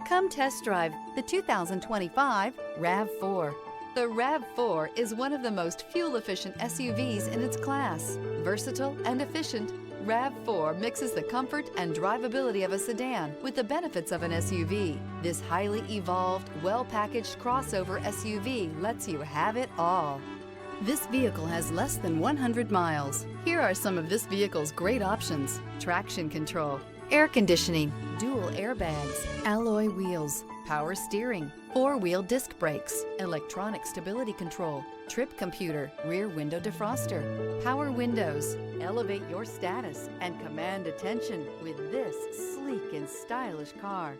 Come test drive the 2025 RAV4. The RAV4 is one of the most fuel-efficient SUVs in its class. Versatile and efficient, RAV4 mixes the comfort and drivability of a sedan with the benefits of an SUV. This highly evolved, well-packaged crossover SUV lets you have it all. This vehicle has less than 100 miles. Here are some of this vehicle's great options: traction control, air conditioning, dual airbags, alloy wheels, power steering, four-wheel disc brakes, electronic stability control, trip computer, rear window defroster, power windows. Elevate your status and command attention with this sleek and stylish car.